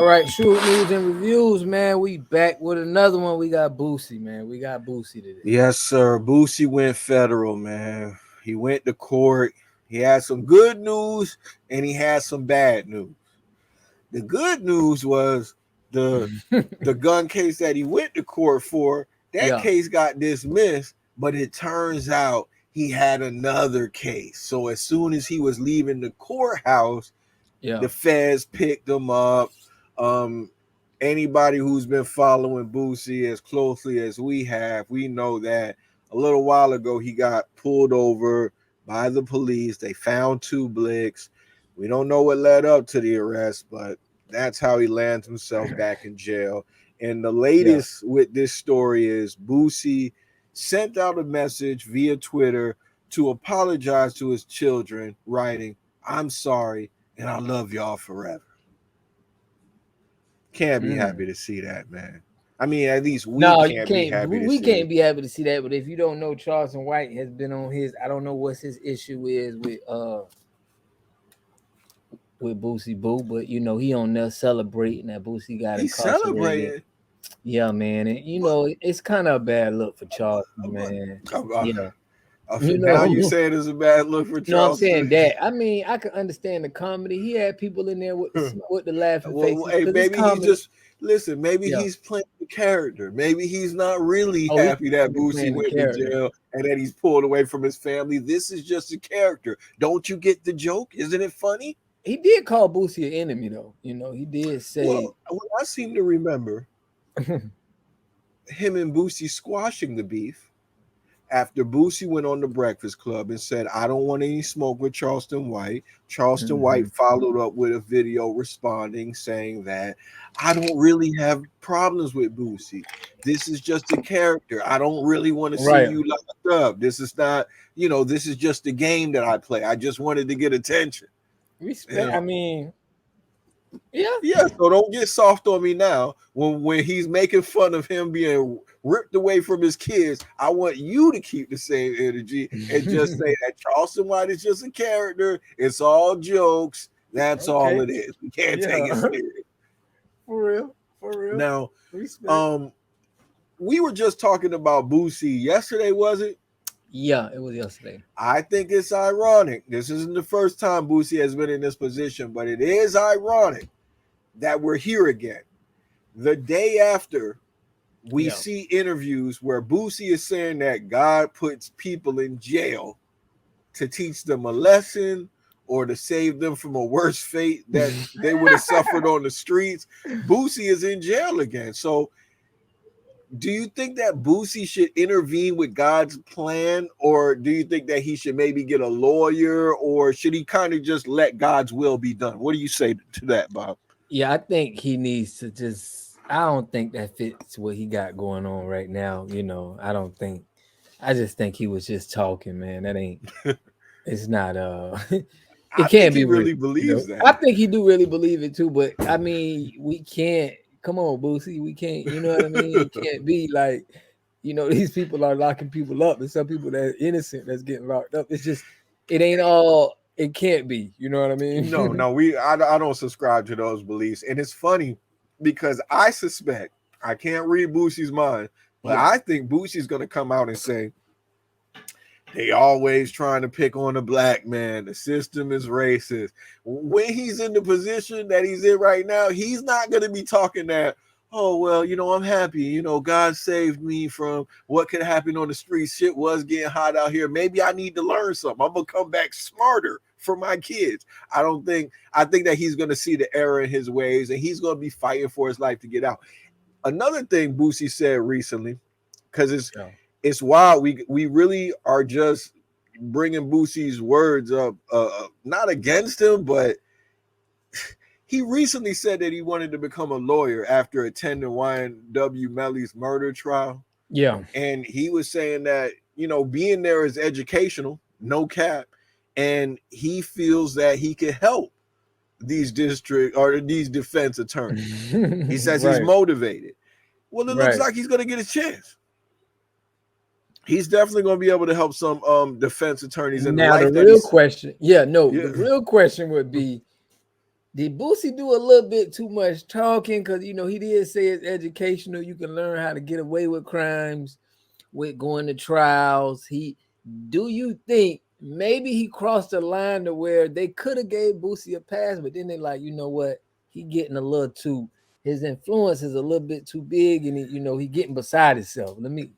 right, shoot news and reviews, man. We back with another one. We got Boosie, man. We got Boosie today. Yes, sir. Boosie went federal, man. He went to court. He had some good news and he had some bad news. The good news was the the gun case that he went to court for. That case got dismissed, but it turns out he had another case. So as soon as he was leaving the courthouse, the feds picked him up. Anybody who's been following Boosie as closely as we have, we know that a little while ago he got pulled over by the police. They found 2 blicks. We don't know what led up to the arrest, but that's how he lands himself back in jail. And the latest with this story is Boosie sent out a message via Twitter to apologize to his children, writing, "I'm sorry and I love y'all forever." Can't be happy to see that, man. I mean, at least we can't be happy to see. We can't be happy to see that. But if you don't know, Charleston White has been on his. I don't know what his issue is with Boosie Boo, but you know he on there celebrating that Boosie got He's celebrating. Yeah, man, and you know it's kind of a bad look for Charleston, man. Yeah. Now you say it is a bad look for Charleston. No, I'm saying that. I mean, I can understand the comedy. He had people in there with the laughing faces. Hey, maybe he just listen. Maybe he's playing the character. Maybe he's not really happy that Boosie went to jail and that he's pulled away from his family. This is just a character. Don't you get the joke? Isn't it funny? He did call Boosie an enemy, though. You know, he did say. Well, I seem to remember him and Boosie squashing the beef after Boosie went on the Breakfast Club and said, "I don't want any smoke with Charleston White." Charleston White followed up with a video responding, saying that, "I don't really have problems with Boosie. This is just a character. I don't really want to see you locked up. This is not, this is just a game that I play. I just wanted to get attention." Respect. I mean, yeah. So don't get soft on me now. When he's making fun of him being ripped away from his kids, I want you to keep the same energy and just say that Charleston White is just a character. It's all jokes. That's all it is. We can't take it serious. For real. Now, we were just talking about Boosie yesterday, was it? Yeah, it was yesterday. I think it's ironic. This isn't the first time Boosie has been in this position, but it is ironic that we're here again. The day after we see interviews where Boosie is saying that God puts people in jail to teach them a lesson or to save them from a worse fate that they would have suffered on the streets. Boosie is in jail again. So do you think that Boosie should intervene with God's plan, or do you think that he should maybe get a lawyer, or should he kind of just let God's will be done? What do you say to that, Bob? Yeah, I think he needs to I don't think that fits what he got going on right now. I just think he was just talking, man. That ain't, it's not, it can't be really believes that. I think he do really believe it too, but I mean, we can't. Come on, Boosie. We can't, you know what I mean? It can't be like, these people are locking people up, and some people that are innocent that's getting locked up. It's just, it ain't all, it can't be. You know what I mean? No, I don't subscribe to those beliefs. And it's funny because I suspect, I can't read Boosie's mind, but I think Boosie's going to come out and say, they always trying to pick on a black man. The system is racist. When he's in the position that he's in right now, he's not going to be talking that, "Oh, well, I'm happy. God saved me from what could happen on the streets. Shit was getting hot out here. Maybe I need to learn something. I'm going to come back smarter for my kids." I think that he's going to see the error in his ways, and he's going to be fighting for his life to get out. Another thing Boosie said recently, because it's wild. We really are just bringing Boosie's words up, not against him, but he recently said that he wanted to become a lawyer after attending YNW Melly's murder trial. Yeah. And he was saying that, being there is educational, no cap. And he feels that he can help these defense attorneys. He says he's motivated. Well, it looks like he's going to get a chance. He's definitely going to be able to help some defense attorneys. Now, the real question would be, Did Boosie do a little bit too much talking? Because he did say it's educational. You can learn how to get away with crimes, with going to trials. Do you think maybe he crossed the line to where they could have gave Boosie a pass, but then they like, you know what? He getting a little too. His influence is a little bit too big, and he getting beside himself. Let me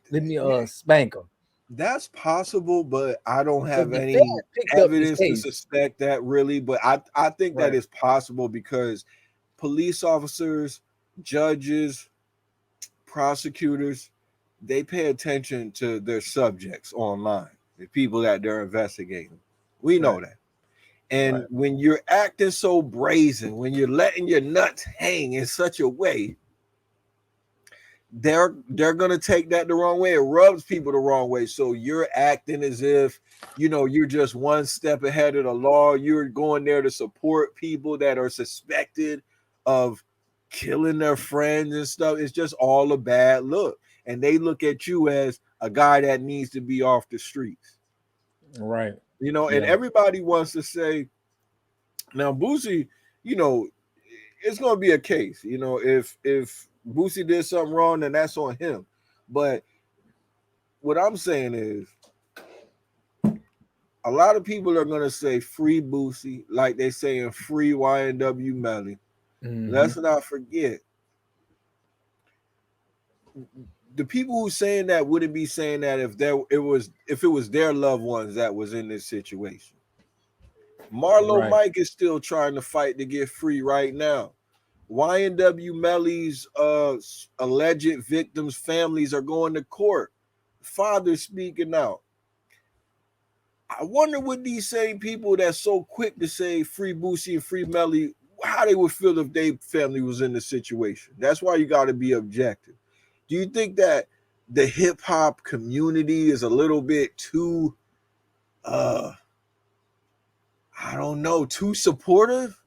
spank him. That's possible, but I don't Because have the Fed any picked up this evidence to case. suspect that really. But I think that Right. is possible because police officers, judges, prosecutors, they pay attention to their subjects online, the people that they're investigating. We know Right. that. And Right. when you're acting so brazen, when you're letting your nuts hang in such a way, they're gonna take that the wrong way. It rubs people the wrong way. So you're acting as if you're just one step ahead of the law. You're going there to support people that are suspected of killing their friends and stuff. It's just all a bad look. And they look at you as a guy that needs to be off the streets. Right. And Yeah. everybody wants to say, now Boosie, you know, it's gonna be a case. If Boosie did something wrong, then that's on him. But what I'm saying is, a lot of people are gonna say free Boosie, like they saying free YNW Melly. Hmm. Let's not forget, the people who saying that wouldn't be saying that if it was their loved ones that was in this situation. Marlo Right. Mike is still trying to fight to get free right now. YNW Melly's alleged victims' families are going to court. Fathers speaking out. I wonder what these same people that's so quick to say free Boosie and free Melly, how they would feel if their family was in the situation. That's why you got to be objective. Do you think that the hip hop community is a little bit too, uh, I don't know, too supportive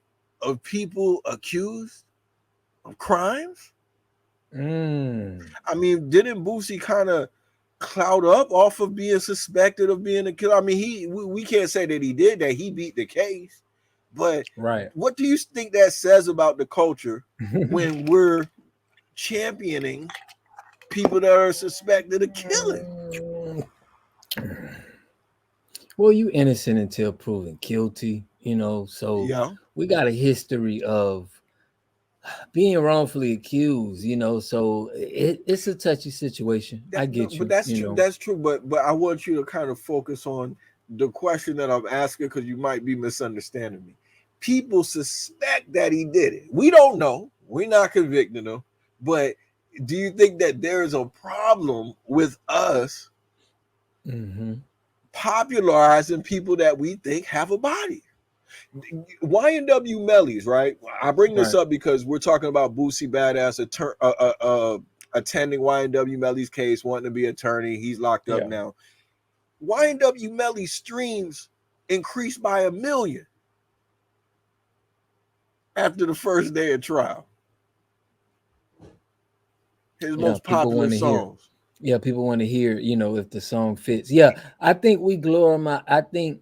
of people accused of crimes? Mm. I mean, didn't Boosie kind of cloud up off of being suspected of being a killer? I mean, we can't say that he did that. He beat the case. But Right. what do you think that says about the culture when we're championing people that are suspected of killing? Well, you innocent until proven guilty. So Yeah. we got a history of being wrongfully accused. So it's a touchy situation. I No, get but you, that's you true. know. That's true. But I want you to kind of focus on the question that I'm asking because you might be misunderstanding me. People suspect that he did it. We don't know. We're not convicting him. But do you think that there is a problem with us Hmm. popularizing people that we think have a body? YNW Mellies, right? I bring this Right. up because we're talking about Boosie Badazz attending YNW Melly's case, wanting to be attorney. He's locked up Yeah. now. YNW Melly's streams increased by 1 million after the first day of trial. His Yeah. most People popular want to hear. songs. Yeah. People want to hear, if the song fits. Yeah. I think we glorify. I think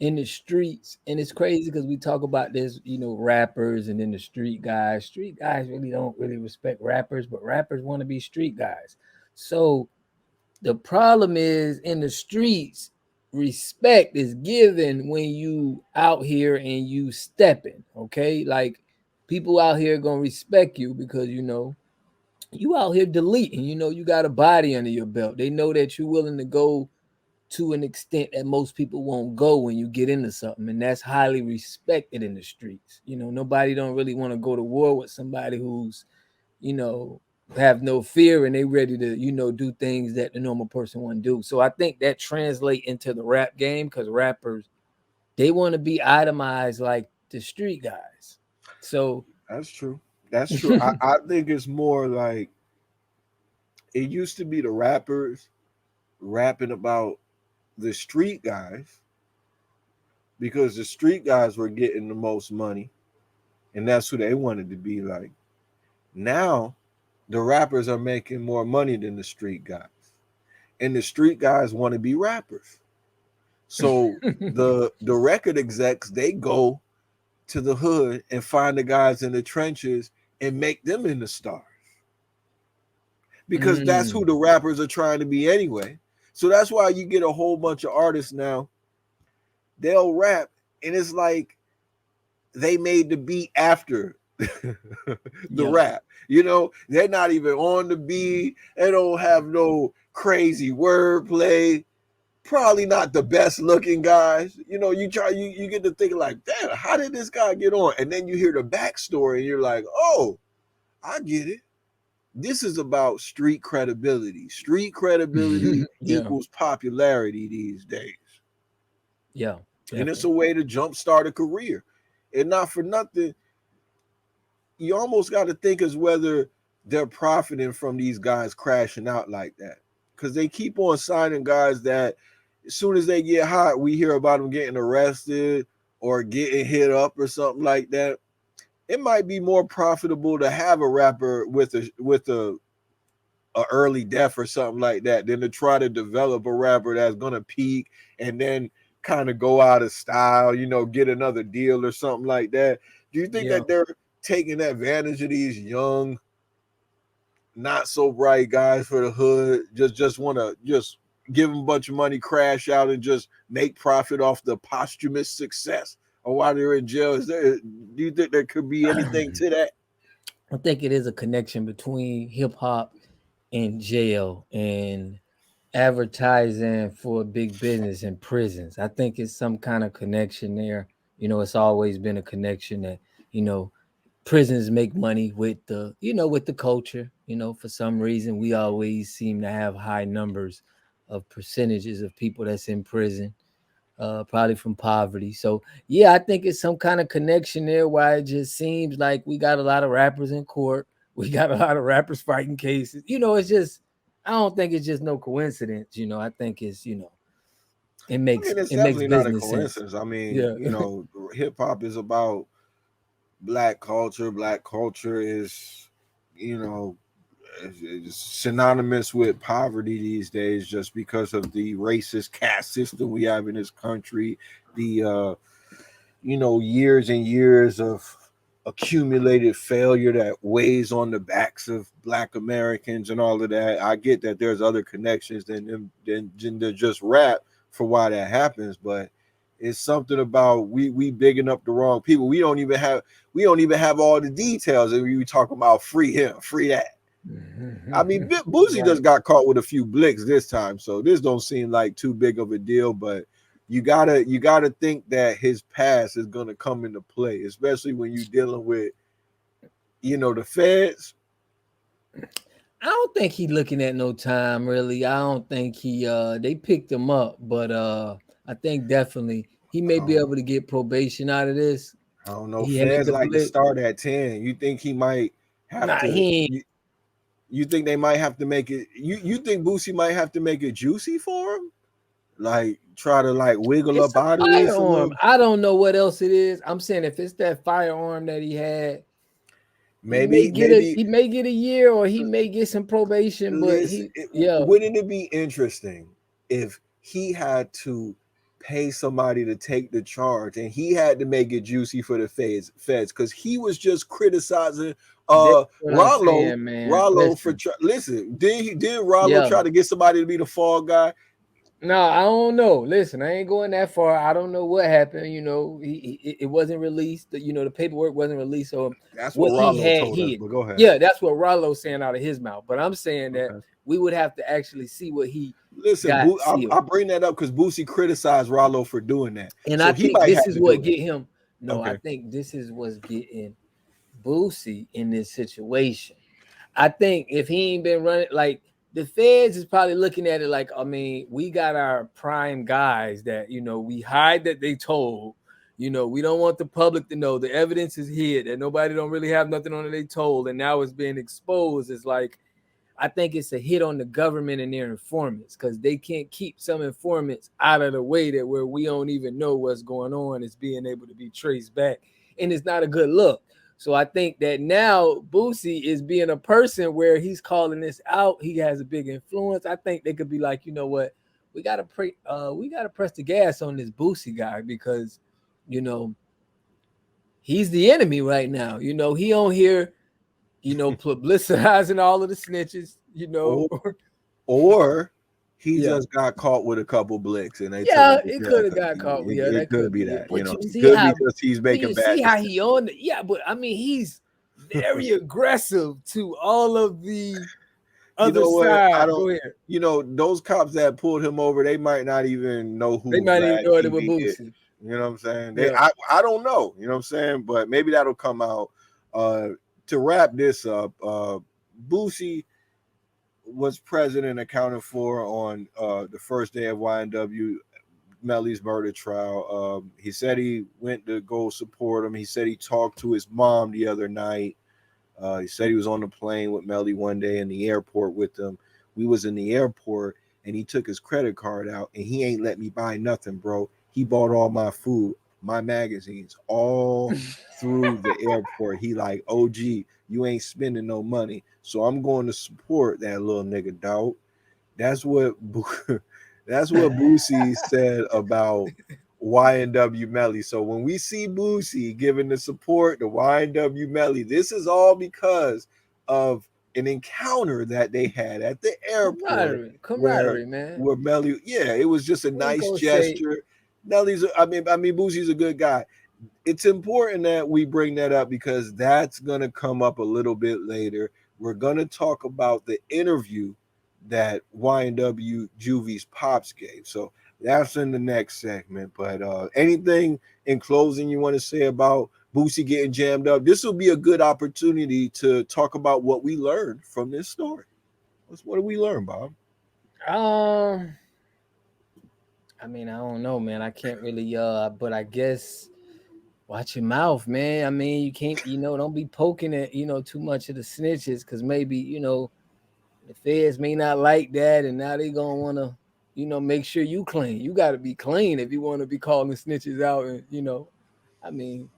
in the streets, and it's crazy because we talk about this, rappers and then the street guys. Street guys really don't really respect rappers, but rappers want to be street guys. So the problem is in the streets, respect is given when you out here and you stepping. Okay, like people out here gonna respect you because you out here deleting. You got a body under your belt. They know that you're willing to go to an extent that most people won't go when you get into something, and that's highly respected in the streets. Nobody don't really want to go to war with somebody who's you know have no fear and they ready to do things that the normal person wouldn't do. So I think that translate into the rap game because rappers, they want to be itemized like the street guys. So That's true. That's true. I think it's more like it used to be the rappers rapping about the street guys because the street guys were getting the most money and that's who they wanted to be like. Now the rappers are making more money than the street guys. And the street guys want to be rappers. So the record execs, they go to the hood and find the guys in the trenches and make them into stars. Because that's who the rappers are trying to be anyway. So that's why you get a whole bunch of artists now. They'll rap, and it's like they made the beat after the rap. You know, they're not even on the beat. They don't have no crazy wordplay. Probably not the best looking guys. You know, you get to thinking like, damn, how did this guy get on? And then you hear the backstory and you're like, oh, I get it. This is about street credibility. Street credibility equals popularity these days. Yeah. Definitely. And it's a way to jumpstart a career. And not for nothing, you almost got to think as whether they're profiting from these guys crashing out like that. Because they keep on signing guys that as soon as they get hot, we hear about them getting arrested or getting hit up or something like that. It might be more profitable to have a rapper with a early death or something like that than to try to develop a rapper that's gonna peak and then kind of go out of style, you know, get another deal or something like that. Do you think that they're taking advantage of these young, not so bright guys for the hood? Just want to just give them a bunch of money, crash out, and just make profit off the posthumous success? Or while they're in jail, do you think there could be anything to that? I think it is a connection between hip hop and jail and advertising for big business and prisons. I think it's some kind of connection there. You know, it's always been a connection that, you know, prisons make money with the, you know, with the culture. You know, for some reason, we always seem to have high numbers of percentages of people that's in prison. Probably from poverty. So yeah, I think it's some kind of connection there. Why it just seems like we got a lot of rappers in court, we got a lot of rappers fighting cases. You know, it's just, I don't think it's just no coincidence. You know, I think it's, you know, it makes it's it makes definitely not a business sense. coincidence. I mean, you know, hip hop is about black culture. Black culture is, you know, is synonymous with poverty these days just because of the racist caste system we have in this country, the you know, years and years of accumulated failure that weighs on the backs of black Americans and all of that. I get that there's other connections than just rap for why that happens, but it's something about we bigging up the wrong people. We don't even have all the details, and we talk about free him, free that. I mean, Boosie just got caught with a few blicks this time, so this don't seem like too big of a deal. But you gotta think that his past is gonna come into play, especially when you're dealing with, you know, the feds. I don't think he's looking at no time really. I don't think they picked him up, but I think definitely he may be able to get probation out of this. I don't know. Feds like to start at 10. You think he might have to? You think they might have to make it? You think Boosie might have to make it juicy for him? Like try to like wiggle up out of this? I don't know what else it is. I'm saying if it's that firearm that he had, maybe he may get a year or he may get some probation. But wouldn't it be interesting if he had to pay somebody to take the charge and he had to make it juicy for the feds because he was just criticizing Rollo for listen. Did Rollo try to get somebody to be the fall guy? No, I don't know. Listen, I ain't going that far. I don't know what happened. You know, it wasn't released. You know, the paperwork wasn't released. So that's what Rollo told us. But go ahead. Yeah, that's what Rollo's saying out of his mouth. But I'm saying that we would have to actually see what he. Listen, I bring that up because Boosie criticized Rollo for doing that, and so I think this is what get him. No, I think this is what's getting Boosie in this situation. I think if he ain't been running like. The feds is probably looking at it like, I mean, we got our prime guys that, you know, we hide that they told, you know, we don't want the public to know. The evidence is here that nobody don't really have nothing on it they told. And now it's being exposed. It's like, I think it's a hit on the government and their informants because they can't keep some informants out of the way that where we don't even know what's going on. It's being able to be traced back. And it's not a good look. So I think that now Boosie is being a person where he's calling this out. He has a big influence. I think they could be like, you know what, we gotta press the gas on this Boosie guy because, you know, he's the enemy right now. You know, he on here, you know, publicizing all of the snitches, you know. Or he Yeah. just got caught with a couple blicks and they took him Yeah, to it jail could have because got caught. Yeah, it that could could be be it. that, But you it see could be how just he's but making you bad see how decisions. he on the, yeah, but I mean he's very aggressive to all of the You other know what? I side. don't. Go ahead. You know, those cops that pulled him over, they might not even know They who might even Vlad know it was TV is. Boosie. You know what I'm saying? Yeah. I don't know. You know what I'm saying? But maybe that'll come out. To wrap this up, Boosie was present and accounted for on the first day of YNW Melly's murder trial. He said he went to go support him. He said he talked to his mom the other night. He said he was on the plane with Melly one day in the airport with them. We was in the airport and he took his credit card out and he ain't let me buy nothing, bro. He bought all my food, my magazines, all through the airport. He like, OG, you ain't spending no money. So I'm going to support that little nigga, dog. That's what that's what Boosie said about YNW Melly. So when we see Boosie giving the support to YNW Melly, this is all because of an encounter that they had at the airport Camaraderie, man. where Melly, yeah, it was just a We ain't nice gonna say gesture. Melly's, I mean, Boosie's a good guy. It's important that we bring that up because that's gonna come up a little bit later. We're gonna talk about the interview that YNW Juvie's pops gave. So that's in the next segment. But anything in closing you want to say about Boosie getting jammed up? This will be a good opportunity to talk about what we learned from this story. What did we learn, Bob? um I mean, I don't know, man. I can't really but I guess watch your mouth, man. I mean, you can't, you know, don't be poking at, you know, too much of the snitches because maybe, you know, the feds may not like that, and now they gonna want to, you know, make sure you clean. You got to be clean if you want to be calling snitches out, and you know, I mean,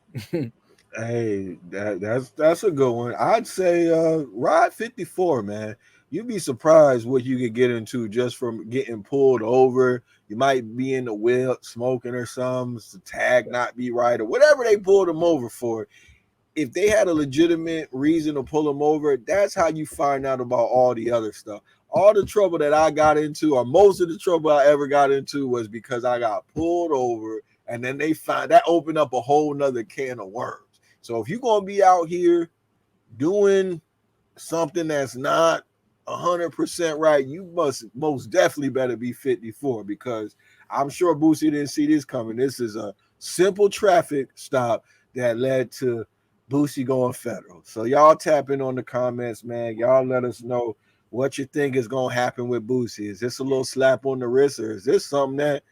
Hey, that's a good one. I'd say ride 54, man. You'd be surprised what you could get into just from getting pulled over. You might be in the wheel smoking or something, the tag not be right, or whatever they pulled them over for. If they had a legitimate reason to pull them over, that's how you find out about all the other stuff. All the trouble that I got into, or most of the trouble I ever got into, was because I got pulled over, and then they find that opened up a whole nother can of worms. So if you're gonna be out here doing something that's not 100% right, you must most definitely better be 54 because I'm sure Boosie didn't see this coming. This is a simple traffic stop that led to Boosie going federal. So y'all tap in on the comments, man. Y'all let us know what you think is gonna happen with Boosie. Is this a little slap on the wrist, or is this something that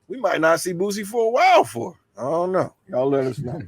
we might not see Boosie for a while for? I don't know. Y'all let us know.